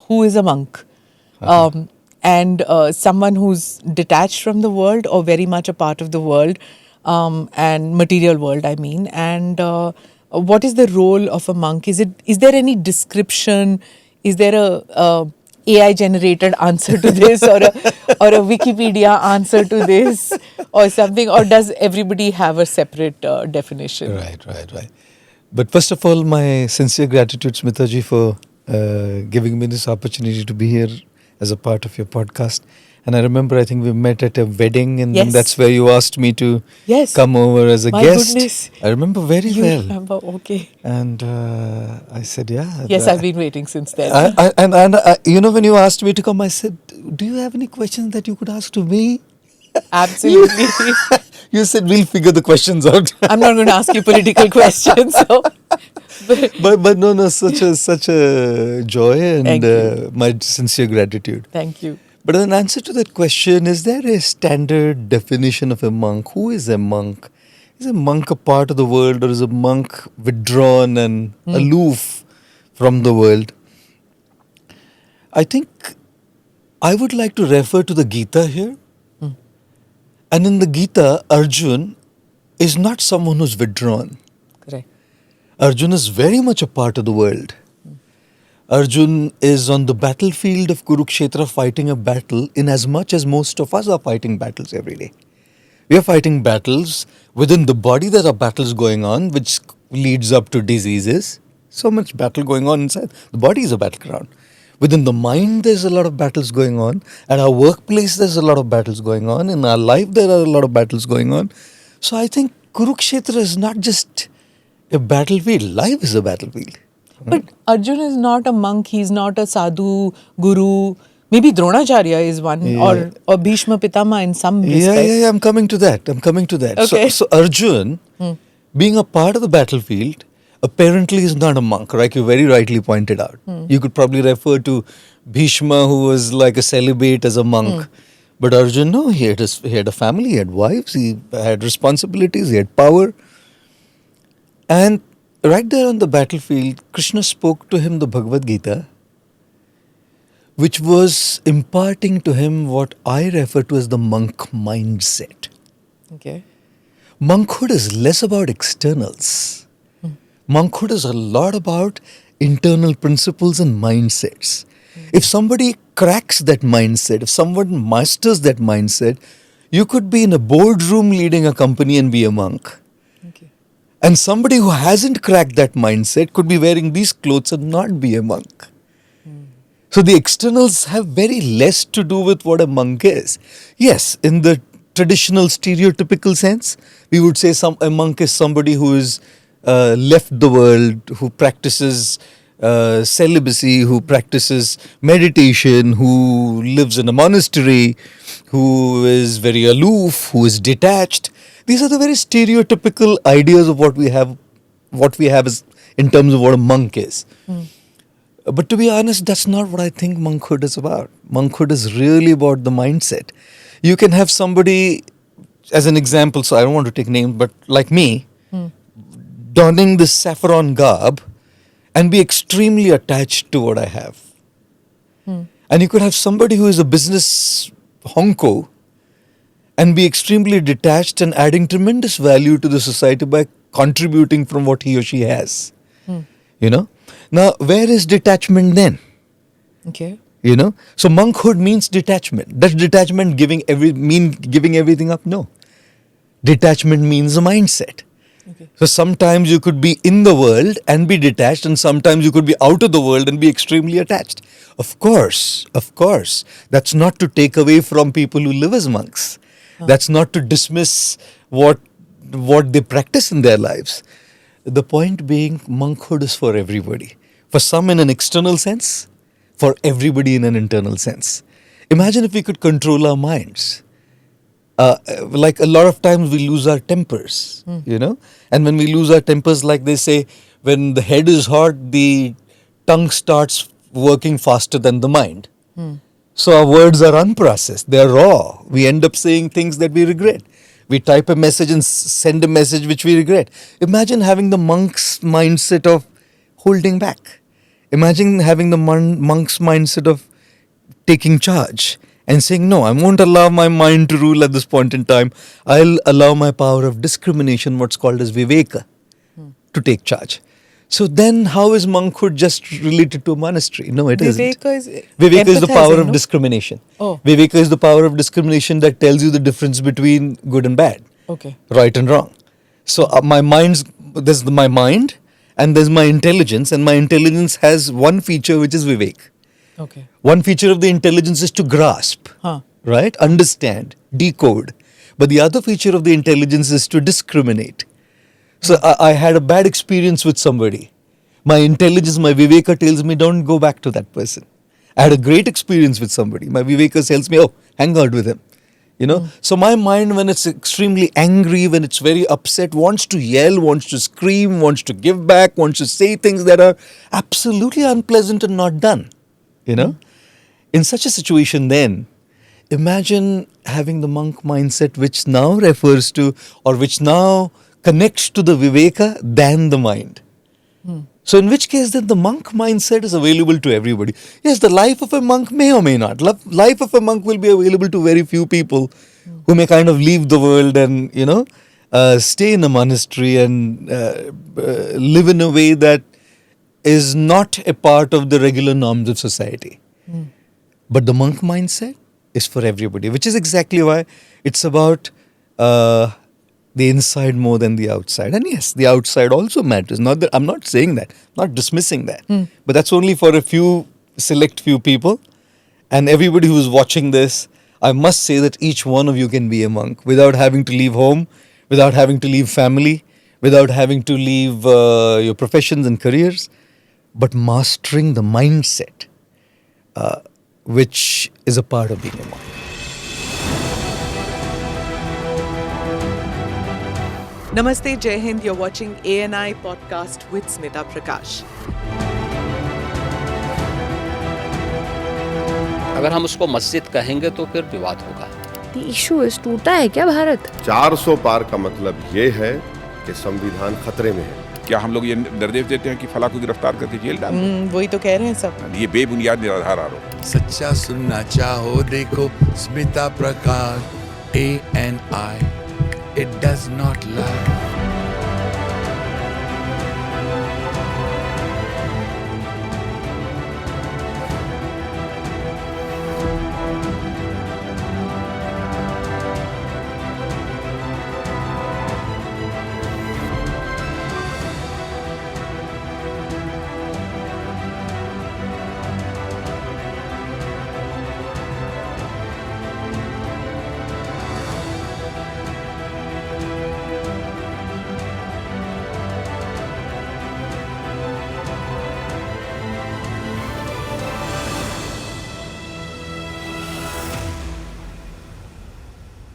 who is a monk. And someone who's detached from the world or very much a part of the world and material world, I mean. And what is the role of a monk? Is there any description? Is there a AI generated answer to this, or a Wikipedia answer to this, or something, or does everybody have a separate definition? Right. But first of all, my sincere gratitude, Smitaji, for giving me this opportunity to be here as a part of your podcast. And I remember, I think we met at a wedding, and Yes. that's where you asked me to come over as a My guest. goodness. I remember very You well. remember? Okay. And I said, yeah. Yes, I've been waiting since then. When you asked me to come, I said, do you have any questions that you could ask to me? Absolutely. You said, we'll figure the questions out. I'm not going to ask you political questions. So. But no, such a joy, and Thank you. my sincere gratitude. Thank you. But in answer to that question, is there a standard definition of a monk? Who is a monk? Is a monk a part of the world, or is a monk withdrawn and aloof from the world? I think I would like to refer to the Gita here. And in the Gita, Arjun is not someone who's withdrawn. Correct. Arjun is very much a part of the world. Arjun is on the battlefield of Kurukshetra fighting a battle in as much as most of us are fighting battles every day. We are fighting battles within the body. There are battles going on which leads up to diseases. So much battle going on inside. The body is a battleground. Within the mind, there's a lot of battles going on. At our workplace, there's a lot of battles going on. In our life, there are a lot of battles going on. So I think Kurukshetra is not just a battlefield. Life is a battlefield. But Arjun is not a monk. He's not a sadhu, guru. Maybe Dronacharya is one, or Bhishma Pitama in some respect. Yeah, I'm coming to that. Okay. So Arjun, being a part of the battlefield, apparently is not a monk, like you very rightly pointed out. You could probably refer to Bhishma, who was like a celibate, as a monk. But Arjun, no, he had a family, he had wives, he had responsibilities, he had power. And right there on the battlefield, Krishna spoke to him the Bhagavad Gita, which was imparting to him what I refer to as the monk mindset. Okay. Monkhood is less about externals. Monkhood is a lot about internal principles and mindsets. If somebody cracks that mindset, if someone masters that mindset, you could be in a boardroom leading a company and be a monk. Okay. And somebody who hasn't cracked that mindset could be wearing these clothes and not be a monk. So the externals have very less to do with what a monk is. Yes, in the traditional stereotypical sense, we would say a monk is somebody who is left the world, who practices celibacy, who practices meditation, who lives in a monastery, who is very aloof, who is detached. These are the very stereotypical ideas of what we have as, in terms of what a monk is. But to be honest, that's not what I think monkhood is about. Monkhood is really about the mindset. You can have somebody, as an example, so I don't want to take names, but like me, donning this saffron garb and be extremely attached to what I have. And you could have somebody who is a business honko and be extremely detached and adding tremendous value to the society by contributing from what he or she has. You know? Now, where is detachment then? Okay. You know? So monkhood means detachment. Does detachment giving everything up? No. Detachment means a mindset. Okay. So sometimes you could be in the world and be detached, and sometimes you could be out of the world and be extremely attached. Of course. That's not to take away from people who live as monks. That's not to dismiss what they practice in their lives. The point being, monkhood is for everybody. For some in an external sense, for everybody in an internal sense. Imagine if we could control our minds. Like a lot of times we lose our tempers, you know. And when we lose our tempers, like they say, when the head is hot, the tongue starts working faster than the mind. So our words are unprocessed. They're raw. We end up saying things that we regret. We type a message and send a message which we regret. Imagine having the monk's mindset of holding back. Imagine having the monk's mindset of taking charge and saying, no, I won't allow my mind to rule at this point in time. I'll allow my power of discrimination, what's called as viveka, to take charge. So then how is monkhood just related to a monastery? No, it isn't. Viveka is the power of discrimination. Oh. Viveka is the power of discrimination that tells you the difference between good and bad, Okay. right and wrong. So there's my mind and there's my intelligence, and my intelligence has one feature, which is vivek. Okay. One feature of the intelligence is to grasp, right? Understand, decode. But the other feature of the intelligence is to discriminate. So I had a bad experience with somebody. My intelligence, my viveka tells me, don't go back to that person. I had a great experience with somebody. My viveka tells me, oh, hang out with him. So my mind, when it's extremely angry, when it's very upset, wants to yell, wants to scream, wants to give back, wants to say things that are absolutely unpleasant and not done. In such a situation then, imagine having the monk mindset, which now refers to, or which now connects to the viveka than the mind. So in which case then the monk mindset is available to everybody. Yes, the life of a monk may or may not. Life of a monk will be available to very few people who may kind of leave the world and, stay in a monastery and live in a way that is not a part of the regular norms of society. But the monk mindset is for everybody, which is exactly why it's about the inside more than the outside. And yes, the outside also matters. Not that I'm not saying that, not dismissing that. But that's only for a select few people. And everybody who is watching this, I must say that each one of you can be a monk without having to leave home, without having to leave family, without having to leave your professions and careers, but mastering the mindset, which is a part of being a monk. Namaste, Jai Hind. You're watching ANI podcast with Smita Prakash. अगर हम उसको मस्जिद कहेंगे तो फिर विवाद होगा. The issue is टूटा है क्या भारत? 400 पार का मतलब ये है कि संविधान खतरे में है. क्या हम लोग ये निर्देश देते हैं कि फला को गिरफ्तार करके जेल डाल दो? वही तो कह रहे हैं सब. ये बेबुनियाद निराधार आरोप. सच्चा सुनना चाहो देखो स्मिता प्रकाश ANI. It does not lie.